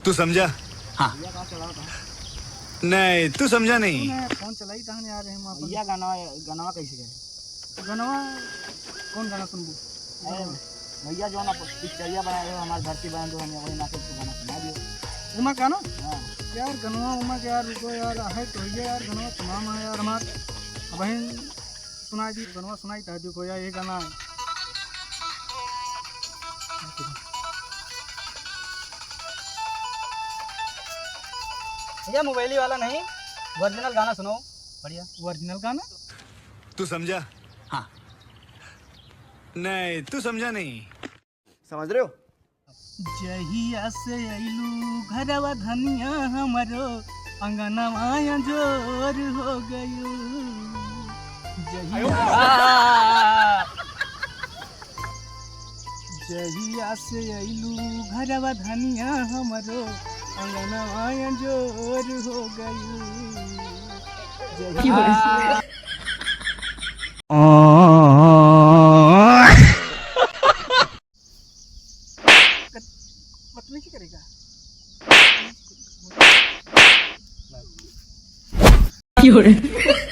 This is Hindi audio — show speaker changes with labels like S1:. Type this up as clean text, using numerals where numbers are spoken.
S1: तू समझा?
S2: हाँ।
S1: नहीं, तू समझा नहीं।
S3: फोन चलाई कहाँ आ रहे हैं
S2: भैया गाना कैसे गए?
S3: गनवा कौन गाना सुनबू?
S2: भैया जो ना पिक्चरिया बनाए हो हमारे धरती बना दो, हमें वही नाटक से गाना सुना दियो।
S3: उमा गाना
S2: हाँ
S3: यार गनवा उमा के यार रुको यार है तो ये यार गनवा तमाम है यार हमार बहन सुनाई दी गनवा सुनाई था देखो यार ये गाना है।
S2: भैया मोबाइल वाला नहीं, ओरिजिनल गाना सुनो बढ़िया।
S3: ओरिजिनल गाना
S1: तू समझा?
S2: हाँ।
S1: नहीं, तू समझा नहीं।
S2: समझ रहे हो?
S3: जहिया से अइलू घरवा धनिया हमरो अंगनवा जोर हो गयो। जहिया से अइलू घरवा धनिया हमरो अंगनवा जोर हो गयो। बदतमीजी करेगा।
S4: 有人。